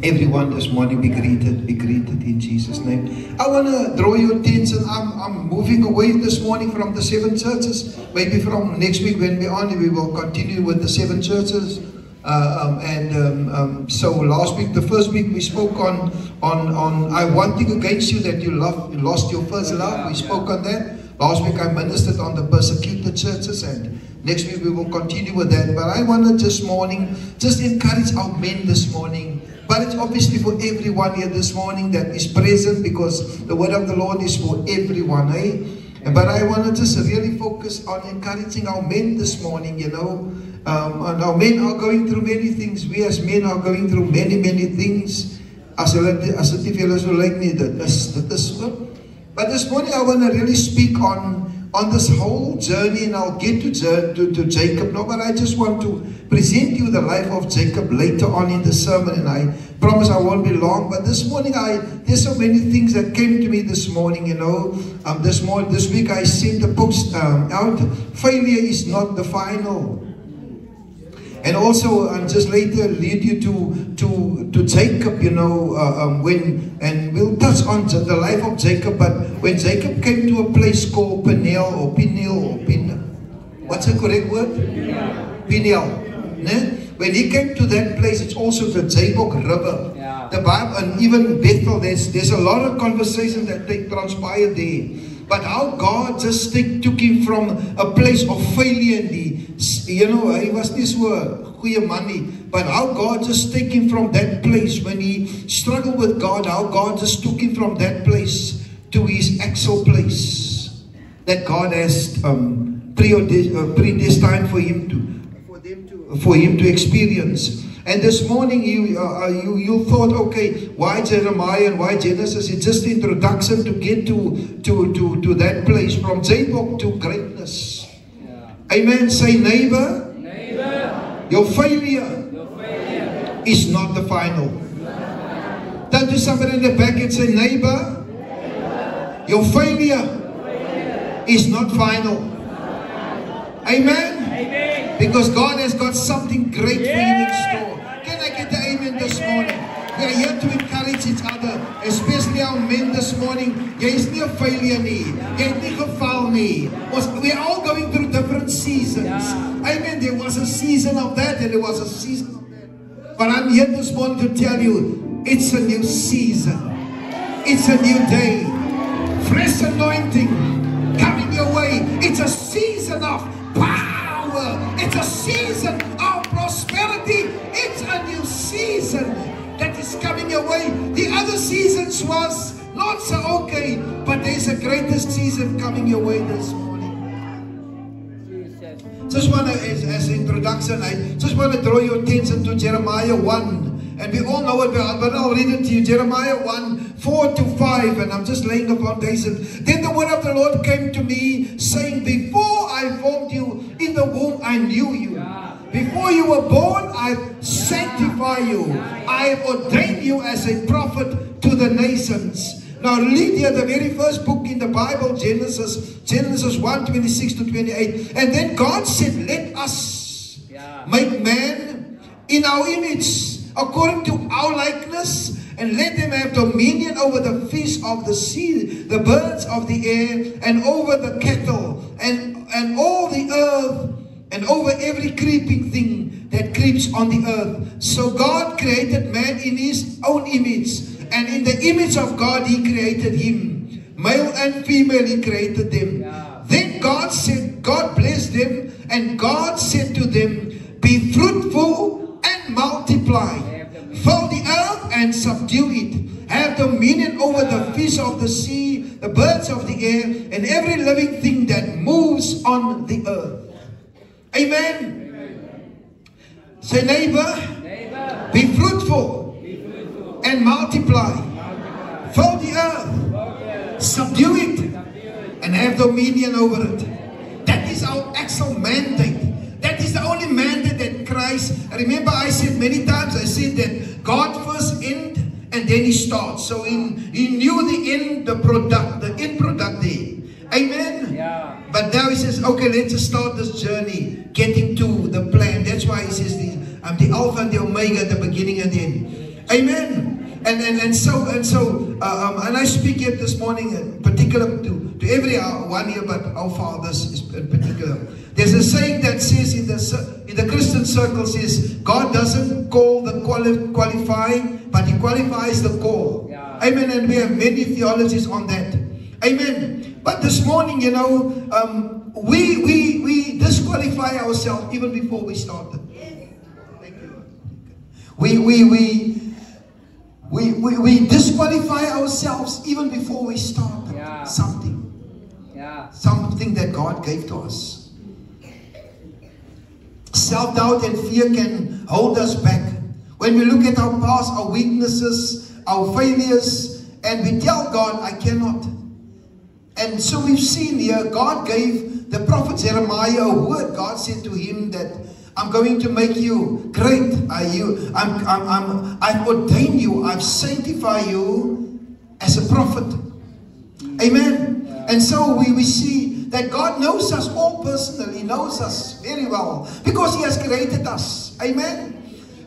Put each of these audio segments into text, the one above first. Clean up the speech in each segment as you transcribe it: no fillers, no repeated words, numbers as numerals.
Everyone this morning be greeted in Jesus' name. I want to draw your attention. I'm moving away this morning from the 7 churches. Maybe from next week when we're on, we will continue with the 7 churches. So last week, the first week, we spoke on I one thing against you, that you lost your first love. We spoke on that. Last week I ministered on the persecuted churches, and next week we will continue with that. But I want to this morning just encourage our men this morning. But it's obviously for everyone here this morning that is present, because the word of the Lord is for everyone, eh? But I want to just really focus on encouraging our men this morning, you know. And our men are going through many things. We as men are going through many things. As a fellows who like me, but this morning I want to really speak on this whole journey, and I'll get to Jacob now, but I just want to present you the life of Jacob later on in the sermon, and I promise I won't be long. But this morning there's so many things that came to me this morning, you know. This week I sent the post out. Failure is not the final. And also, just later lead you to Jacob, you know, and we'll touch on the life of Jacob. But when Jacob came to a place called Peniel, what's the correct word? Peniel. When he came to that place, it's also the Jabbok River. Yeah. The Bible, and even Bethel, there's a lot of conversation that transpired there. But how God just took him from a place of failure, and he was this goeie money. But how God just took him from that place when he struggled with God, how God just took him from that place to his actual place that God has predestined for him to experience. And this morning you thought, okay, why Jeremiah and why Genesis? It's just introduction to get to that place, from Jabbok to greatness. Yeah. Amen. Say, neighbor, your failure is not the final. Turn to somebody in the back and say, neighbor, your failure is not final. Amen. Because God has got something great for you in store. Can I get the amen this morning? We are here to encourage each other, especially our men this morning. Jy is nie 'n failure nie. Jy het nie gefaal nie. We are all going through different seasons. Amen. There was a season of that, and there was a season of that. But I'm here this morning to tell you, it's a new season. It's a new day. Fresh anointing coming your way. It's a season of power. It's a season of prosperity. It's a new season that is coming your way. The other seasons was not so okay, but there's a greatest season coming your way this morning. Just want to, as an introduction, I just want to draw your attention to Jeremiah 1. And we all know it, but I'll read it to you. Jeremiah 1, 4-5, and I'm just laying the foundation. Then the word of the Lord came to me, saying, before I formed you in the womb, I knew you. Before you were born, I sanctify you. I have ordained you as a prophet to the nations. Now read here the very first book in the Bible, Genesis 1:26-28. And then God said, let us make man in our image, according to our likeness, and let them have dominion over the fish of the sea, the birds of the air, and over the cattle, and all the earth, and over every creeping thing that creeps on the earth. So God created man in his own image, and in the image of God he created him. Male and female he created them. Then God said, God blessed them, and God said to them, be fruitful and multiply. Fill the earth and subdue it. Have dominion over the fish of the sea, the birds of the air, and every living thing that moves on the earth. Amen. Say, neighbor, be fruitful and multiply. Fill the earth, subdue it, and have dominion over it. That is our actual mandate. That is the only mandate that Christ. Remember, I said many times, I said that God first end and then he starts. So he knew the end, the end product there. Amen. Yeah. But now he says, okay, let's just start this journey, getting to the plan. That's why he says, I'm the Alpha and the Omega, the beginning and the end. Amen. And I speak here this morning in particular to every one here, but our fathers in particular. There's a saying that says in the Christian circle says, God doesn't call the qualifying, but He qualifies the call. Yeah. Amen. And we have many theologies on that. Amen. But this morning, you know, we disqualify ourselves even before we started. Thank you. We disqualify ourselves even before we start something. Yeah. Something that God gave to us. Self-doubt and fear can hold us back. When we look at our past, our weaknesses, our failures, and we tell God, I cannot. And so we've seen here, God gave the prophet Jeremiah a word. God said to him that, I'm going to make you great. I've ordained you. I've sanctified you as a prophet. Amen. Yeah. And so we see that God knows us all personally. He knows us very well because He has created us. Amen.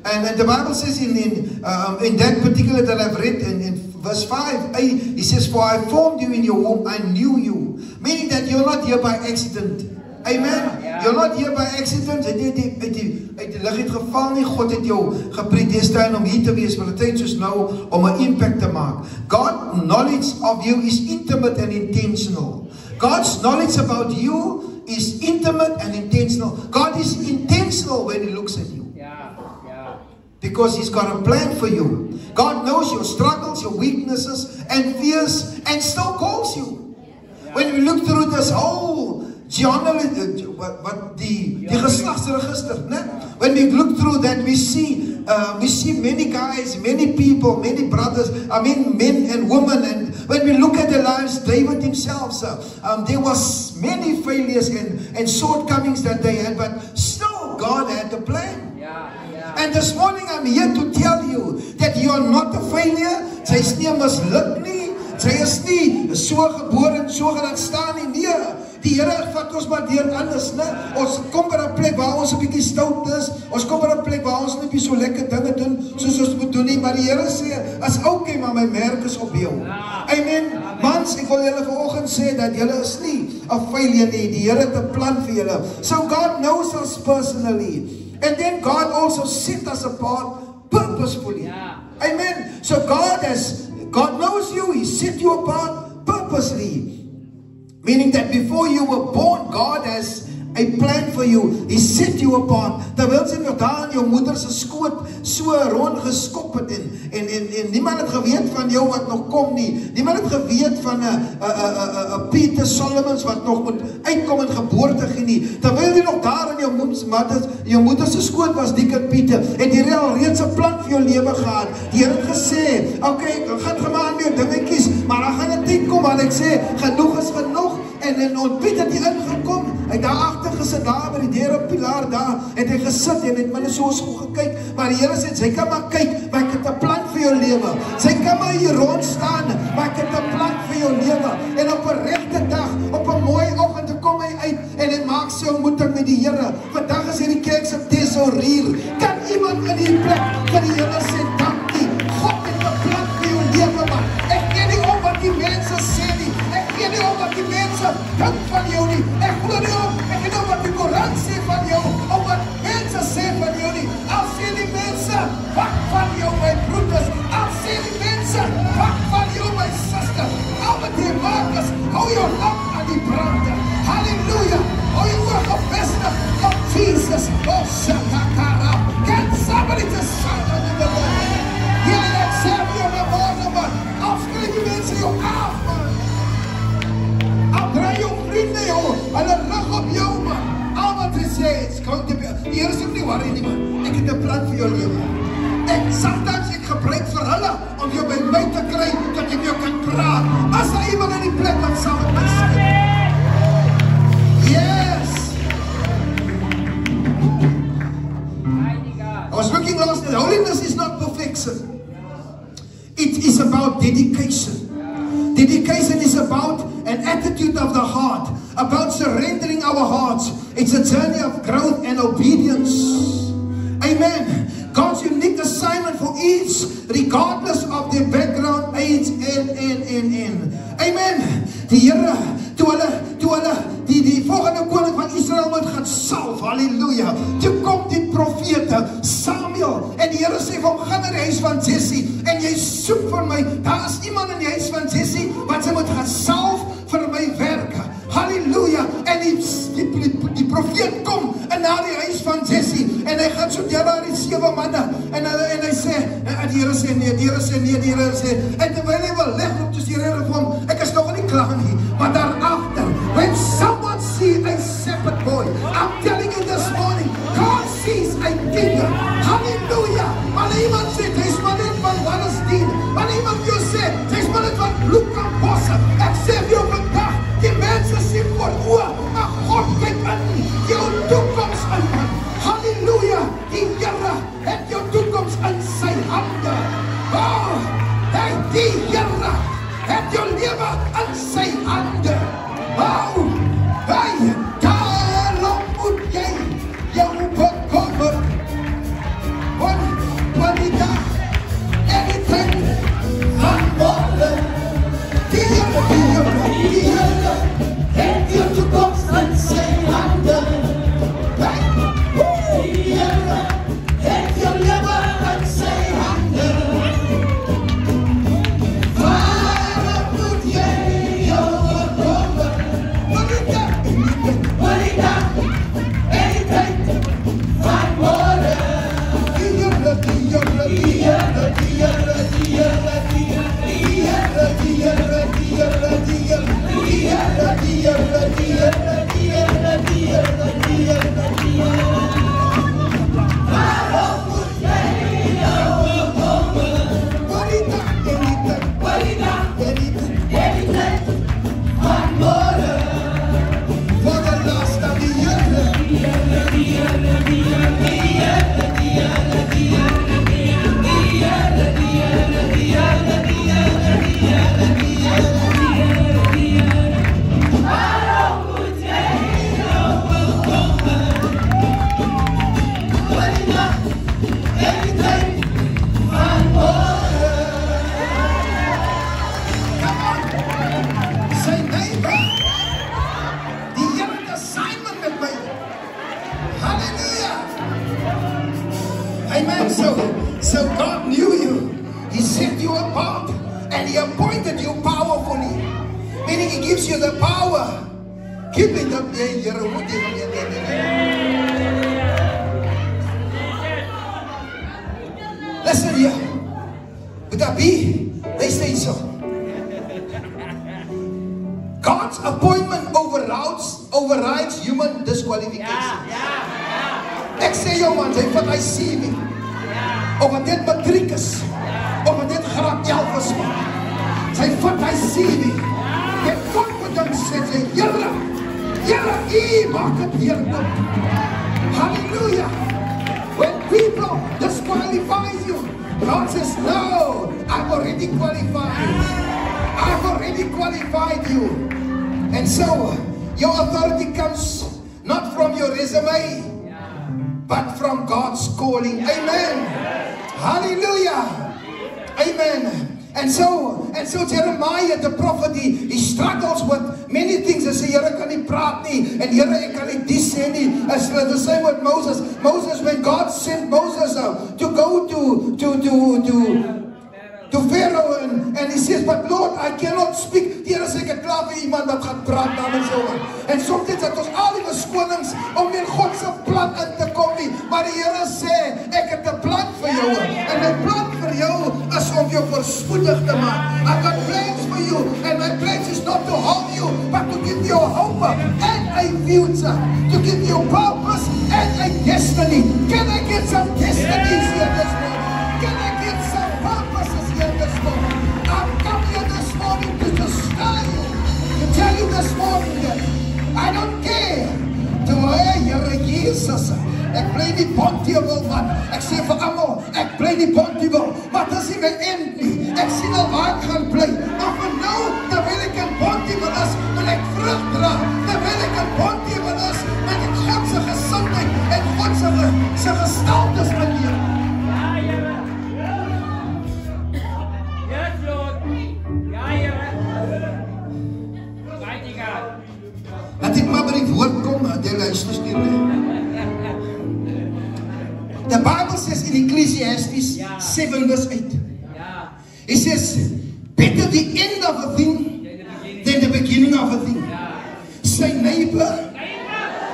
And the Bible says in that particular that I've read in verse 5, He says, for I formed you in your womb, I knew you. Meaning that you're not here by accident. Amen. Yeah. You're not here by accident. Het lig het geval nie. God het jou gepredestine om hier te wees vir 'n tyd soos nou om 'n impact te maak. God's knowledge of you is intimate and intentional. God's knowledge about you is intimate and intentional. God is intentional when He looks at you. Yeah. Yeah. Because He's got a plan for you. God knows your struggles, your weaknesses and fears and still calls you. Yeah. When we look through this whole die geslachtsregister, né? When we look through that, we see many guys, many people, many brothers, men and women. And when we look at their lives, David himself, there was many failures and shortcomings that they had, but still God had a plan. And this morning I'm here to tell you that you are not a failure. Sy is nie misluk nie. Sy is nie so gebore en so gaan staan nie. Nee. Die Here vat ons maar deur anders, né? Ons kom by 'n plek waar ons 'n bietjie stout is. Ons kom by 'n plek waar ons nie so lekker dinge doen soos ons moet doen nie, maar die Here sê, as okay, maar my merk is op jou. Amen. Mans, ek wil julle vanoggend sê dat julle is nie 'n failure nie. Die Here het 'n plan vir julle. So God knows us personally. And then God also set us apart purposefully. Amen. So God knows you. He set you apart purposely. Meaning that before you were born, God has a plan for you. He set you apart. Terwyl jy nog daar in jou moeder se skoot so rondgeskop het en niemand het geweet van jou wat nog kom nie. Niemand het geweet van 'n Peter Solomons wat nog moet uitkom en geboorte gee nie. Terwyl jy nog daar in jou moeder se skoot was, Deacon Pieter, het die Here al reeds 'n plan vir jou lewe gehad. Die Here het gesê, okay, gaan gemaan met dingetjies, maar dan gaan 'n tyd kom waar ek sê, genoeg is genoeg. En Piet het hier ingekom. Hy daar agter gesit, daar by die deur op pilaar daar, het hy gesit en het minne so gekyk, maar die Here sê, sy kan maar kyk, maar ek het 'n plan vir jou lewe. Sy kan maar hier rond staan, maar ek het 'n plan vir jou lewe. En op 'n regte dag, op 'n mooi oggend, kom hy uit en hy maak sy ontmoeting met die Here. Vandag is hierdie kerk se tesourier. Kan iemand in die plek vir die Here sê, dankie, God het 'n plan vir jou lewe, man. Ek ken nie om wat die mense sê nie. Ek ken nie om wat die mense dink van jou nie. Ek glo nie om, ek ken om wat die Koran sê van jou, om wat mense sê van jou nie. Al sê die mense, wat van jou, my broeders. Al sê die mense, wat van jou, my suster. Al wat jy maak is, hou jou lamp aan die brande. Halleluja. Hou jou oor gevestig op Jesus. Oh, Shakakara. Can somebody just shout unto the Lord? Here that serve you on the morning, man. Afskryf die mense jou af, man. Draai jou vriende jou, hulle rig op jou, man. Al wat hy sê, it's going to be, die Here sê nie worry nie, man. Ek het 'n plan vir jou lewe. Sometimes ek gebruik vir hulle, om jou by my te kry, dat ek jou kan praat. As daar iemand in die plek wat saam met my sê. Yes! I was looking last night, holiness is not perfection. It is about dedication. Dedication is about an attitude of the heart, about surrendering our hearts. It's a journey of growth and obedience. Amen. God's unique assignment for each, regardless of their die Here, toe hulle die volgende koning van Israel moet gaan salf, halleluja, toe kom die profete Samuel, en die Here sê vir hom, gaan na die huis van Jesse, en jy soek vir my, daar is iemand in die huis van Jesse, wat sy moet gaan salf vir my werk, halleluja, en die profeet kom na die huis van Jesse, en hy gaan so deur daar die 7 manne, en hy sê, die Here sê nee, die Here sê nee, die Here sê, en terwyl hy wil leg op, dus die Here vir hom, ek is nog nie klaar nie, maar daarachter, when someone sees a shepherd boy, I'm telling you this morning, God sees a king, halleluja, maar iemand sê, hy is maar net van Wallenstein, maar iemand jou sê, hy is maar net van Bloekambosse, ek sê vir jou vandag, die mense sê voor oor, maar God kyk in jou toekomst in, halleluja, die Here het jou toekomst in sy hande, oh, die Here het jou lewe in sy hande, oh, daarom moet jy jou bekommer, want die dag, anything, van morgen, die Here, het jou toekomst in sy hande, die Here, het jou lewe in sy hande, waarom moet jy jou bekommer, want die dag, anything, van morgen, die Here, So God knew you. He set you apart and He appointed you powerfully. Meaning He gives you the power. Keep it up there, listen here. Would that be? They say so. God's appointment overrides human disqualification. Ek sê jou man, hy vat hy CV, of wat dit matriek is, of wat dit graad 11 is, sy vat hy CV, en God moet hom sê, Here, U maak het hier goed. Hallelujah. When people disqualify you, God says, no, I've already qualified you. I've already qualified you. And so, your authority comes not from your resume, but from God's calling. Amen. Hallelujah. Amen. And so Jeremiah the prophet, he struggles with many things. Hy sê, Here kan nie praat nie, en Here ek kan nie dis sê nie. As the same with Moses. Moses, when God sent Moses to go to Pharaoh, and he says, but Lord, I cannot speak. Die Here sê, ek het klaar vir iemand wat gaan praat namens jou. En soms het ons al die verskonings om in God se plan in te kom nie. Maar die Here sê, ek het 'n plan vir jou. En my plan vir jou is om jou voorspoedig te maak. I've got plans for you, and my plans is not to harm you, but to give you a hope and a future, to give you purpose and a destiny. Can I get some destinies here this morning? Can I get some purposes here this morning? I've come here this morning to stir you, to tell you this morning that I don't care. Here Jesus, ek bly nie bontebel man. Ek sê vir almal, ek bly nie bontebel, maar dis nie my end nie. Ek sien al waar ek gaan bly. Maar vir nou, terwyl ek 'n bontebel is, wil ek vrug dra. Terwyl ek 'n bontebel is, met ek God se gesindheid en God se gestaltes in jou. Ja, Here. Yes, Lord. Ja, Here. The Bible says in Ecclesiastes 7 verse 8. It says, better the end of a thing than the beginning of a thing. Say, neighbor,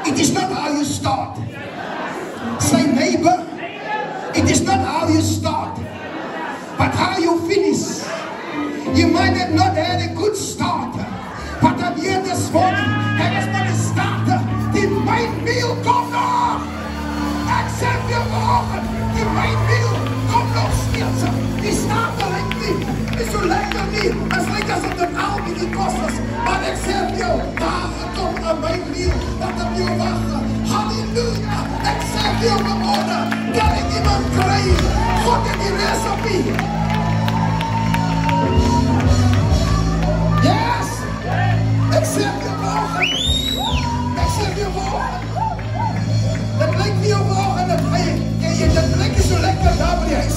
it is not how you start. Say, neighbor, it is not how you start, but how you finish. You might have not had a good start, but I'm here this morning. Hij was maar een starter. Die mijn wiel komt nog. Accept je morgen. Die mijn wiel komt nog steeds. Die starter lijkt niet. Is zo lekker niet. Het lijkt alsof het al die kost is. Maar accept je. Daar komt aan mijn wiel. Dat op je wachten. Halleluja. Accept je morgen. Kan ik iemand krijgen? God in die recipe. Yes! Accept je morgen. Accept je morgen. Dat lijkt niet op morgen. Dat lijkt zo lekker daar bij die huis.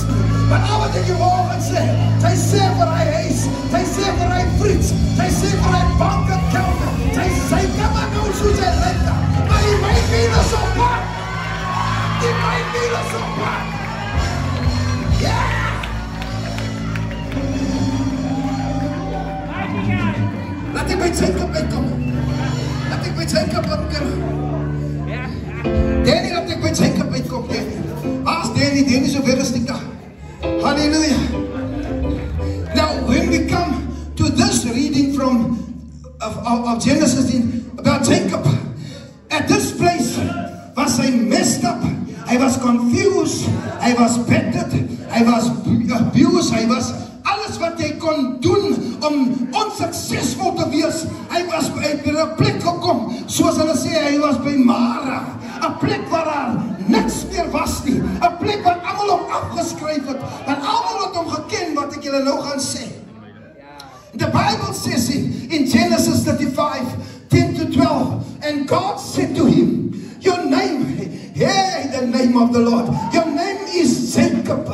Maar al wat ik je morgen zeg. Hij zegt waar hij is. Hij zegt waar hij friet. Hij zegt waar hij banken kelder. Hij zegt kan maar nou zo zijn lekker. Maar die mijn wielen zo pak. Die mijn wielen zo pak. Ja! Laat ik bij Jacob uitkomen. Laat ik bij Jacob uitkomen. Danny, laat ik bij Jacob uitkomen. As Danny zover is die dag. Hallelujah. Now, when we come to this reading from of Genesis about Jacob, at this place was hij messed up. Hij was confused. Hij was battered. Hij was abused. Hij was alles wat hij kon doen om onsuccesvol te wees. Hij was bij een plek gekomen, zoals hulle sê, hij was bij Mara. Een plek waar er niks meer was nie. Een plek waar allemaal om afgeskryf het. En allemaal het om geken wat ik jullie nou gaan sê. The Bible says in Genesis 35, 10 to 12, and God said to him, your name, hey, the name of the Lord, your name is Jacob,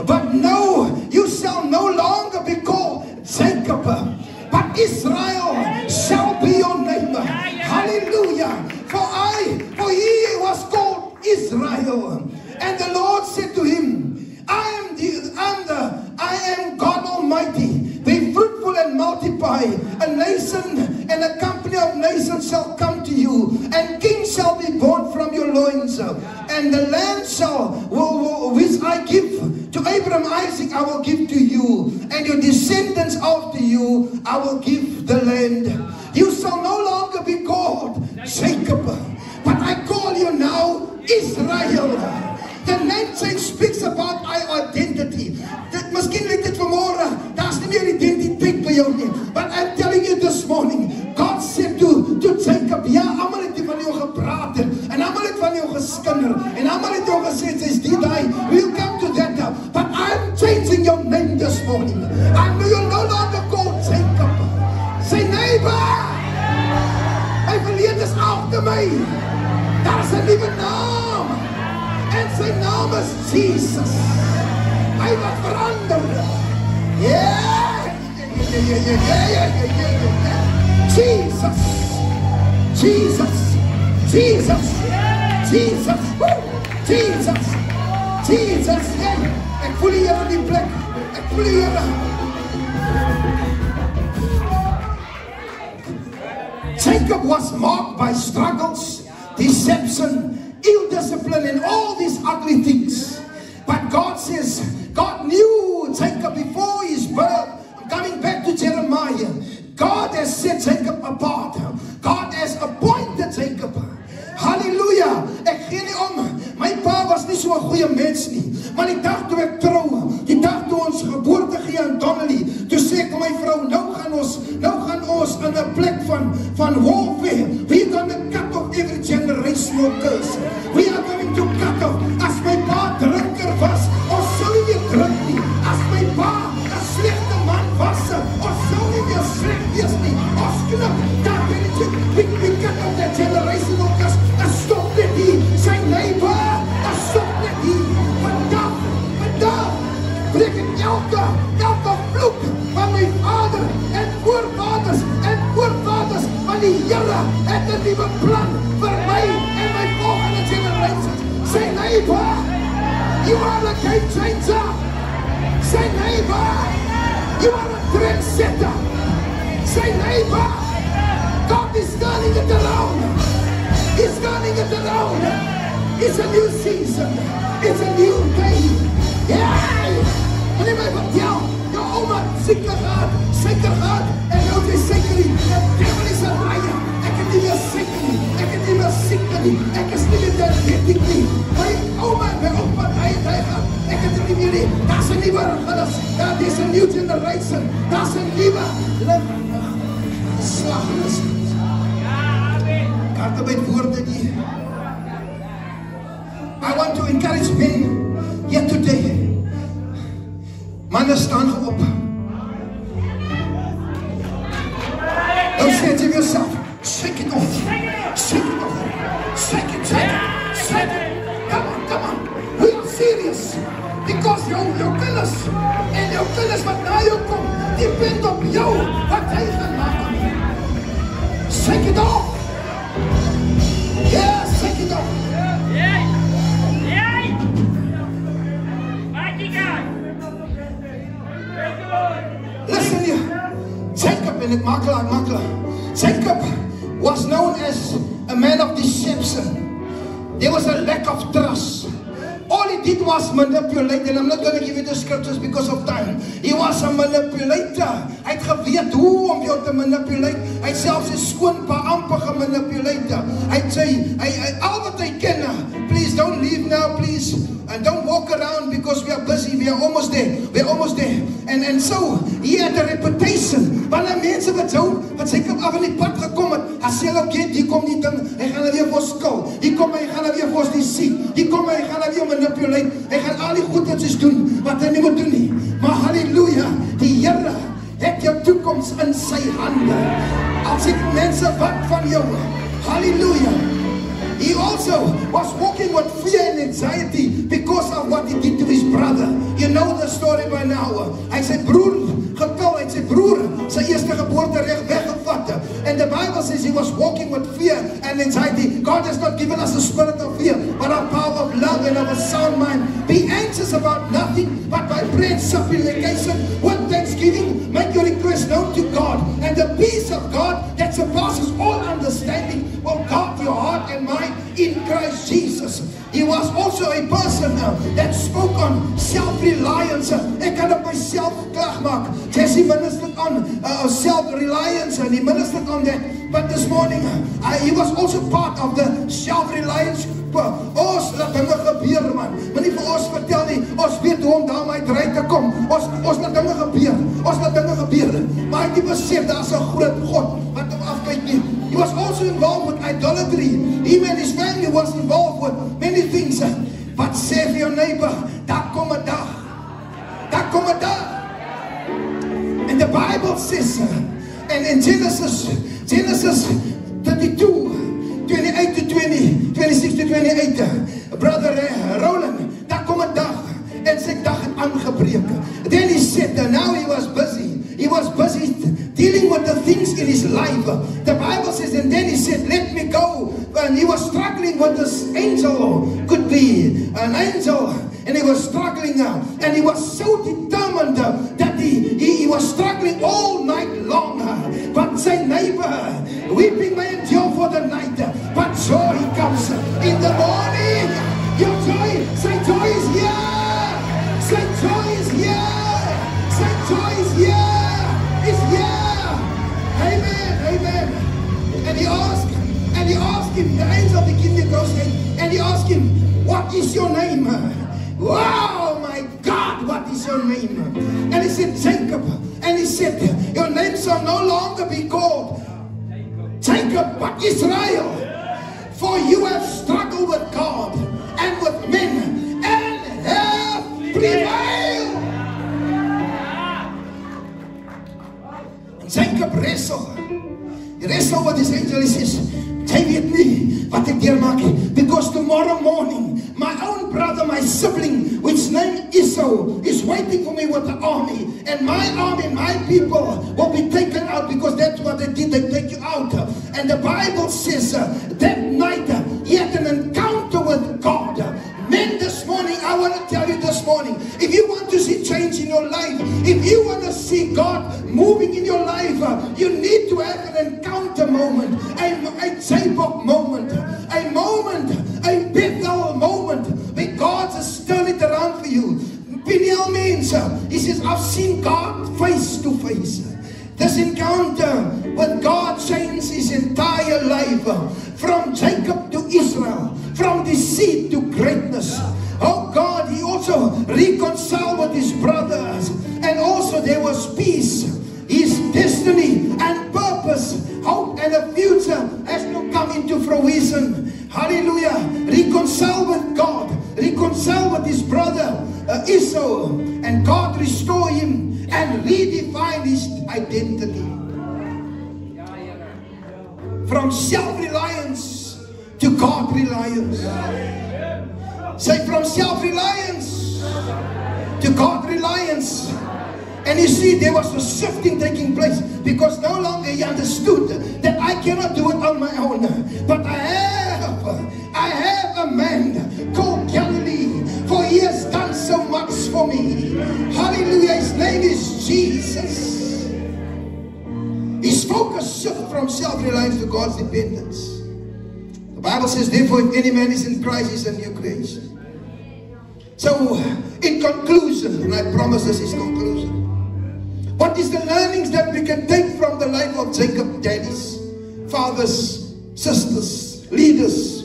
but no, you shall no longer be called Jacob, but Israel shall be your name. Hallelujah. For he was called Israel. And the Lord said to him, I am God Almighty. Be fruitful and multiply. A nation and a company of nations shall come to you, and kings shall be born from your loins. And the land which I give to Abraham, Isaac, I will give to you, and your descendants after you, I will give the land. You shall no longer be called Jacob, but I call you now Israel. The name change speaks about our identity. Miskien lyk dit vanmorgen, daar is nie meer identiteit by jou nie. But I'm telling you this morning, God said to Jacob, ja, allemaal het van jou gepraat en allemaal het van jou geskinder en allemaal het jou gesê, is die die, we'll come to that, but I'm changing your name this morning. You're no longer called Jacob. Say neighbor, my verlede is achter my. Daar is een nieuwe naam. En zijn naam is Jesus. Hij wordt veranderd. Yeah. Jesus. Jesus. Jesus. Jesus. Jesus. Jesus. Ik voel hier in die plek. Ik voel hier. Jacob was marked by struggles, deception, ill discipline, and all these ugly things. But God says, God knew Jacob before his birth. I'm coming back to Jeremiah. God has set Jacob apart. God has appointed Jacob. Hallelujah. Ek gee nie om. My pa was nie so 'n goeie mens nie. Maar die dag toe ek trou, die dag toe ons geboorte gee aan Donnelly, toe sê ek my vrou, nou gaan ons in 'n plek van warfare. We are going to cut off every generational curse. We are going to cut off. As my pa drinker was, ons sou nie meer drink nie. As my pa 'n slegte man was, ons sou nie meer sleg wees nie. Ons knip, daar weet jy, we cut off that generational curse. Stop net hier, sy neighbor, stop net hier. Vandag, breek ek elke vloek van my vader en voorvaders van die Here het 'n nuwe plan vir my en my volgende generations. Sy neighbor, You are a game changer. Say neighbor, you are a trendsetter. Say neighbor, God is turning it around. He's turning it around. It's a new season. It's a new day. Yeah. En jy my vertel, jou ouma seker gehad, en nou jy seker nie. Die devil is a liar. Ek het nie meer seker nie. Ek het nie meer seker nie. Ek is nie meer diabetic nie. My ouma en my opa, hy gaan. Ek het nie meer nie. Daar's 'n nuwe regelis. There's a new generation. Daar's 'n nuwe slaggenis. Kan dit met woorde nie. I want to encourage men here today. Manne staan op. Don't say to yourself, shake it off. Shake it off. Shake it, shake it. Shake it. Come on. We are serious. Because jou kinders en jou kinders wat na jou kom, depend op jou wat hy gaan maak. Shake it off. Yeah, shake it off. Listen here. Jacob, en het makelaar. Jacob was known as a man of deception. There was a lack of trust. All he did was manipulate, and I'm not going to give you the scriptures because of time. He was a manipulator. Hy het geweet hoe om jou te manipulate. Hy het selfs sy skoonpa amper gemanipuleer. Hy sê, al wat hy ken, please don't leave now, please. And don't walk around because we are busy. We are almost there. And so, he had a reputation. Wanneer mense wat Jacob af in die pad gekom het, hy sê, okay, die kom die ding, hy gaan weer vir skil. Die kom, hy gaan weer vir die siek. Die kom, hy gaan weer manipulate. Hy gaan al die goedheids doen, wat hy nie moet doen nie. Maar halleluja, die Here het jou toekoms in sy hande. Als ek mense wat van jou, halleluja. He also was walking with fear and anxiety because of what he did to his brother. You know the story by now. Hy sy broer gekil, hy sy broer sy eerste geboorterecht weggevat. And the Bible says he was walking with fear and anxiety. God has not given us a spirit of fear, but a power of love and of a sound mind. Be anxious about nothing, but by prayer and supplication with thanksgiving, make your request known to God. And the peace of God that surpasses all understanding will guard your heart and mind in Christ Jesus. He was also a person that spoke on self-reliance. Ek kan op myself klag maak. Jesse ministered on self-reliance, and he ministered on that. But this morning, he was also part of the self-reliance. Ons laat dinge gebeur, man. Maar nie vir ons vertel nie, ons weet hoe om daarmee uit te kom. Ons laat dinge gebeur. Maar hy het nie besef, daar is 'n groot God wat hom afkyk nie. He was also involved with idolatry. Him and his family was involved with many things. But say for your neighbor, daar kom 'n dag. And the Bible says, and in Genesis 32, 28 to 20, 26 to 28, brother Roland, daar kom 'n dag, en sy dag het aangebreek. Then he said, now he was busy dealing with the things in his life. The Bible says, and then he said, let me go. And he was struggling with this angel, could be an angel, and he was struggling, and he was so determined that he was struggling all night long. But say neighbor, weeping may endure for the night, but joy comes in the morning. Your joy, say joy is here. Say joy is here. Say joy is here. It's here. Amen. And he asked him, the angel of the king goes in, and he asked him, what is your name? Wow, my God, what is your name? And he said, Jacob. And he said, your name shall no longer be called Jacob, but Israel. For you have struggled with God and with men and have prevailed. Jacob wrestled with his angel. He says, jy weet nie wat ek deurmaak nie, because tomorrow morning my own brother, my sibling, which name Esau, is waiting for me with the army, and my army, my people will be taken out, because that's what they did, they take you out. And the Bible says that night he had an encounter with God. Men, this morning I want to tell life. If you want to see God moving in your life, you need to have an encounter moment, a Jacob moment, a Bethel moment, where God has turned it around for you. Peniel means, he says, I've seen God face to face. This encounter with God changed his entire life, from Jacob to Israel, from deceit to greatness. Oh God, he also reconciled with his brothers, and also there was peace. His destiny and purpose, hope and a future has now come into fruition. Hallelujah. Reconcile with God, reconcile with his brother Esau, and God restored him and redefined his identity. From self-reliance to God-reliance. Say, from self-reliance to God-reliance. And you see, there was a shifting taking place, because no longer he understood that I cannot do it on my own, but I have a man called Galilee, for he has done so much for me. Hallelujah. His name is Jesus. His focus shifted from self-reliance to God's dependence. The Bible says, therefore, if any man is in Christ, he is a new creation. So, in conclusion, and I promise this is conclusion, what is the learnings that we can take from the life of Jacob, daddies, fathers, sisters, leaders?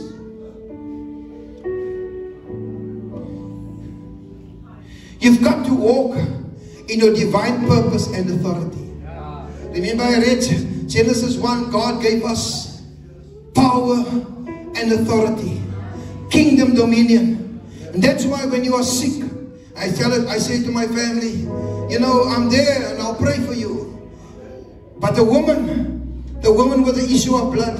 You've got to walk in your divine purpose and authority. Remember, I read Genesis 1, God gave us power and authority, kingdom dominion. And that's why when you are sick, I say to my family, you know, I'm there and I'll pray for you. But the woman with the issue of blood,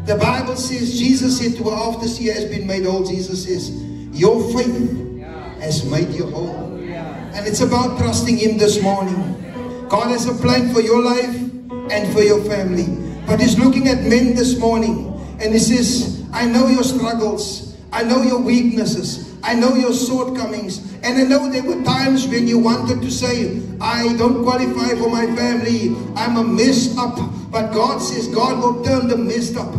the Bible says, Jesus said to her after she has been made whole, Jesus says, your faith has made you whole. And it's about trusting him this morning. God has a plan for your life and for your family. But he's looking at men this morning, and he says, I know your struggles, I know your weaknesses, I know your shortcomings, and I know there were times when you wanted to say, I don't qualify for my family, I'm a messed up. But God says God will turn the messed up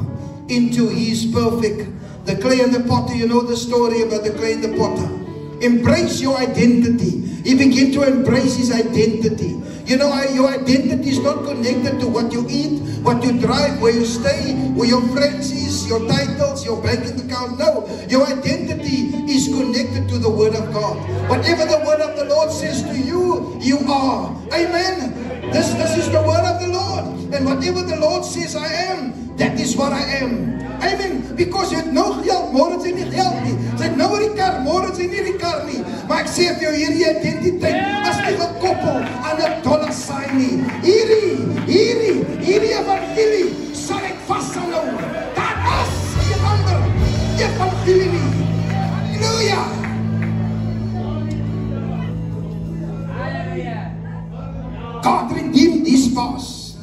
into his perfect. The clay and the potter, you know the story about the clay and the potter. Embrace your identity. He began to embrace his identity. You know, your identity is not connected to what you eat, what you drive, where you stay, where your friends is, your titles, your banking account. No, your identity is connected to the Word of God. Whatever the Word of the Lord says to you, you are. Amen. This is the Word of the Lord. And whatever the Lord says I am, that is what I am. Amen. Because jy het nou geld, môre jy nie geld nie. Jy het nou die kar, môre jy nie die kar nie. Maar ek sê vir jou, hierdie identiteit is nie gekoppel aan 'n dollar sign nie. Hierdie evangelie sal ek vashou. Daar is 'n ander evangelie nie. Halleluja. God redeemed this past.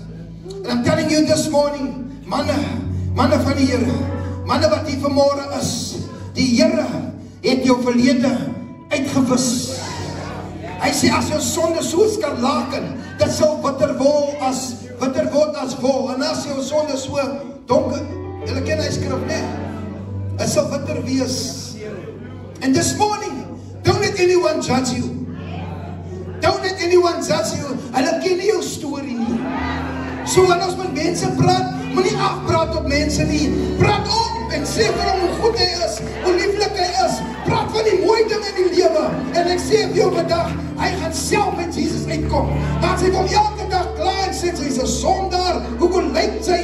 And I'm telling you this morning, manne van die Here, manne wat hier vanmôre is, die Here het jou verlede uitgewis. Hy sê as jou sonde so skarlaken, dit sal witter word as wol. En as jou sonde so donker, julle ken hy skrif nie, dit sal witter wees. And this morning, don't let anyone judge you. Don't let anyone judge you. Hulle ken nie jou storie nie. So wanneer ons met mense praat, moenie afpraat op mense nie. Praat op en sê vir hom hoe goed hy is, hoe lieflik hy is. Praat van die mooi dinge in die lewe. En ek sê vir jou vandag, hy gaan self met Jesus uitkom. Maar sy wil elke dag klaar en sê, sy's 'n sondaar, hoe lyk sy?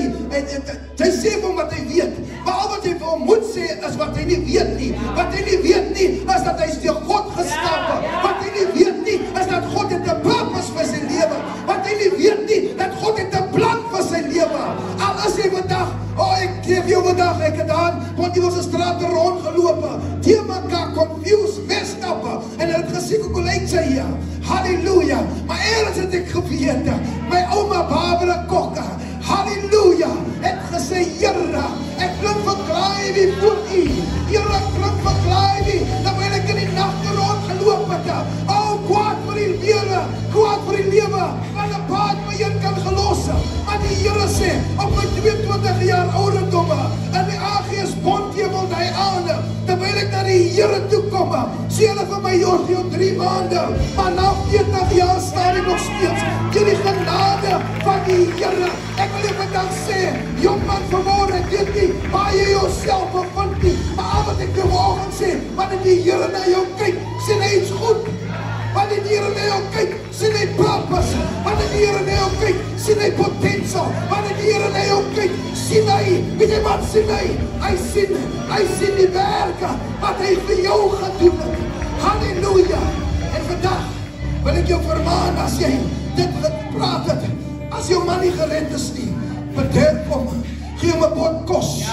Sy sê vir hom wat hy weet. Maar al wat hy vir hom moet sê, is wat hy nie weet nie. Wat hy nie weet nie, is dat hy is deur God geskape. Wat hy nie weet nie, is dat God het 'n purpose vir sy lewe. Wat hy nie weet nie, dat God het 'n plan vir sy lewe. Al is hy vandag, ek gee vir jou vandag, ek het aan, want die was 'n straat rondgelope, die mekaar confused, messed up, en hy het gesê, hoe lyk sy hier? Halleluja. Maar eerst het ek geweet, my ouma Barbara Kokke, halleluja, het gesê, Here, ek klink verklaar wie voor u, Here, ek klink verklaar wie, terwyl ek in die nacht rondgeloop het, lewe aan 'n paad my een kan gelos. Maar die Here sê, op my 22 jaar ouderdomme, in die AGS bondhemel hy aan, terwyl ek na die Here toe kom, sê hulle vir my, jou 3 maande, maar na 40 jaar staan ek nog steeds, in die genade van die Here. Ek wil even dan sê, jongman vanmorgen, ek weet nie, waar jy jouself bevind nie, maar al wat ek vanmorgen sê, wanneer die Here na jou kyk, sien hy iets goed. Wanneer die Here na jou kyk, sien hy purpose. Wanneer die Here na jou kyk, sien hy potential. Wanneer die Here na jou kyk, sien hy, weet jy wat sien hy? Hy sien die werke wat hy vir jou gedoen het. Halleluja. En vandag wil ek jou vermaan, as jy dit gepraat het, as jou man nie gered is nie, bederf hom, gee hom 'n pot kos.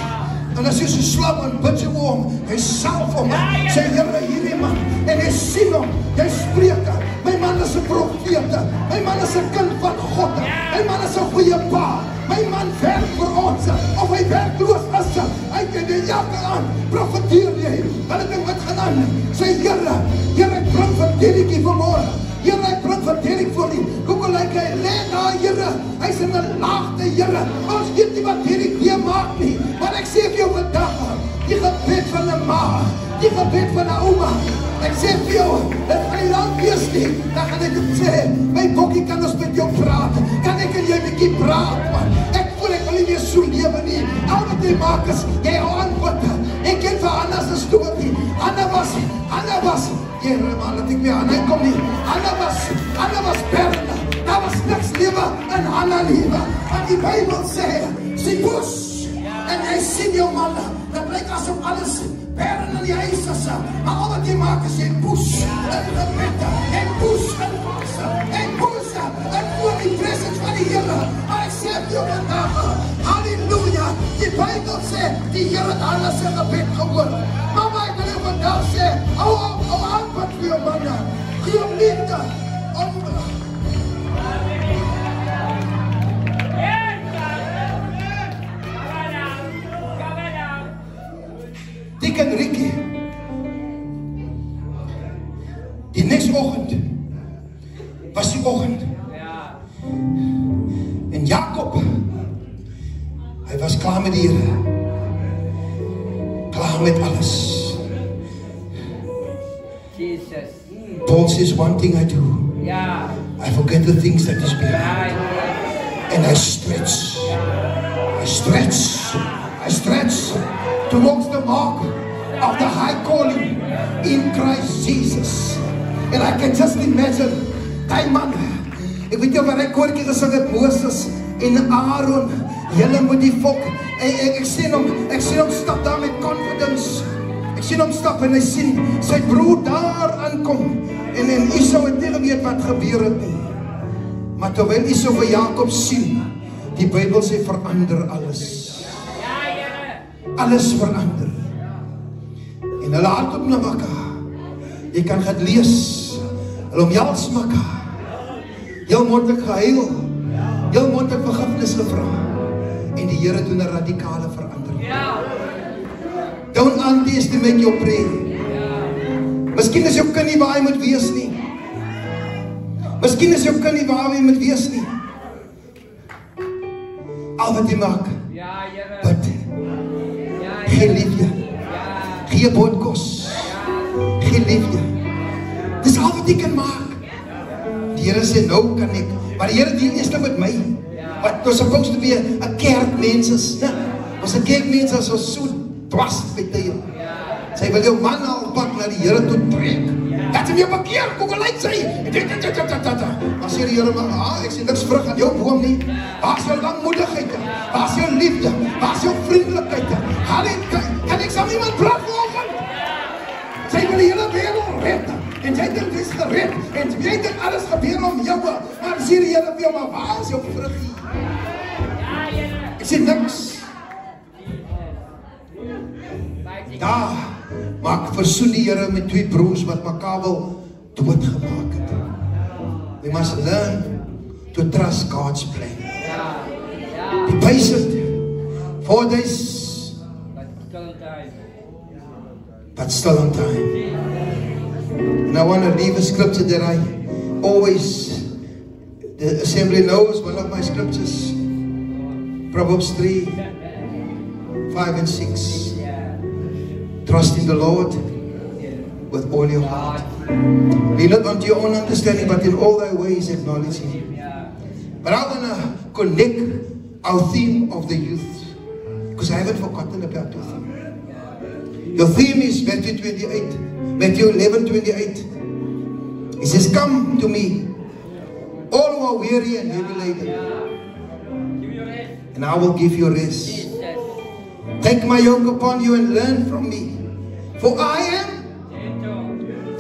En as jy so slam en bid jy hom, hy salf hom, sê Here, hierdie man, en hy sien hom, hy spreek, my man is 'n profeet, my man is 'n kind van God, my man is 'n goeie pa, my man werk vir ons, of hy werkloos is, hy kan die jakke aan, profeteer jy, en ek dink wat gaan aan, sê Here, ek bring vir Derrikie vanmorgen, Here, ek bring vir Derrick voor die, hoe lyk hy, lê daar, Here, hy is in 'n laagte, Here, ons weet nie wat Derrick weer maak nie, maar ek sê vir jou vandag, die gebed van 'n ma, die gebed van 'n ouma, ek sê vir jou, dit gaan nie lang wees nie, dan gaan ek dit sê, my bokkie kan ons met jou praat, kan ek en jy bietjie praat, man, ek voel ek wil nie meer so lewe nie, al wat jy maak is, jy hou antwoord, ek ken vir Anna se storie, Anna was, Here, maar laat ek weer aan hy kom nie, Anna was berne, daar was niks lewe in Anna lewe, want die Bybel sê, sy poes, en jy sien jou man, dat lyk asof alles berne in die huis is, maar al wat jy maak is, jy poes, en gebede, en poes, en voor die presence van die Here, maar ek sê vir jou vandag, halleluja, die Bybel sê, die Here het Anna se gebed gehoor, mama, ek wil jou vandag sê, hou aanbid vir jou manne, gee hom liefde, Dick en Rikkie, die next oggend, was die oggend, en Jakob, hy was klaar met die Here, klaar met alles. Jesus. Paul says, one thing I do, I forget the things that is behind, and I stretch towards the mark of the high calling in Christ Jesus. And I can just imagine, die man, ek weet jy wat hy koortjie gesing het, Moses en Aaron, julle moet die volk, ek sien hom stap daar met confidence, ek sien hom stap en hy sien sy broer daar aankom, en Esau het nie geweet wat gebeur het nie, maar terwyl Esau vir Jakob sien, die Bybel sê verander alles, alles verander, en hulle hardop na mekaar, jy kan gaan lees, hulle omjels mekaar, jou mond ek gehuil, jou mond ek vergifnis gevra, en die Here doen 'n radikale verandering. Don't underestimate your prayer. Miskien is jou kind nie waar hy moet wees nie. Miskien is jou kind nie waar hy moet wees nie. Al wat jy maak, bid, gee liefde, gee boodkos, gee liefde. Dis al wat jy kan maak. Die Here sê, nou kan ek, maar die Here deel eerst met my, wat was supposed to be a kerkmens is, ons een kerkmens is so dwars met die, sy wil jou man al pak na die Here toe trek, dat hy jou bekeer, hoe gelijk sy, maar sê die Here, ek sê niks vrug aan jou boom nie, waar is jou langmoedigheid, waar is jou liefde, waar is jou vriendelijkheid, kan ek sal niemand praat volgen, sy wil die hele wereld red, en jy dink dis gered, en jy dink alles gebeur om jou, maar sê die Here vir jou, maar waar is jou vruggie? Ek sê niks. Daar maak versoen die Here met twee broers wat mekaar wil doodgemaak het. We must learn to trust God's plan. Be patient, 4 days, but still on time. And I want to leave a scripture that I always The assembly knows one of my scriptures, Proverbs 3, 5 and 6. Trust in the Lord with all your heart. Lean not unto your own understanding, but in all thy ways acknowledge Him. But I want to connect our theme of the youth, because I haven't forgotten about your theme. Your theme is Matthew 28, Matthew 11:28. It says, come to me, all who are weary and heavy laden, and I will give you rest. Take my yoke upon you and learn from me, for I am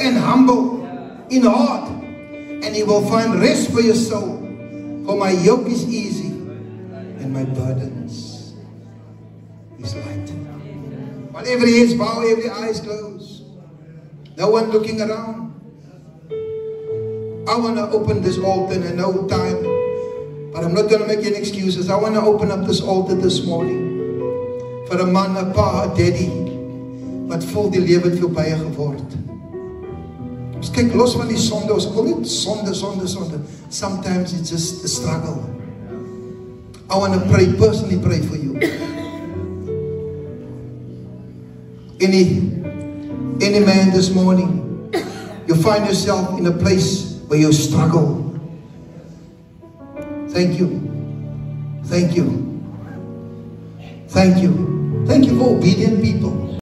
and humble in heart, and you will find rest for your soul. For my yoke is easy and my burdens is light. While every head is bowed, every eye is closed, no one looking around, I want to open this altar, and I know time, but I'm not going to make any excuses. I want to open up this altar this morning vir 'n man, 'n pa, 'n daddy wat vol die lewe het voorbye geword. Ons kyk los van die sonde, ons kom net sonde. Sometimes it's just a struggle. I want to personally pray for you. Any man this morning, you find yourself in a place where you struggle. Thank you. Thank you. Thank you. Thank you for obedient people.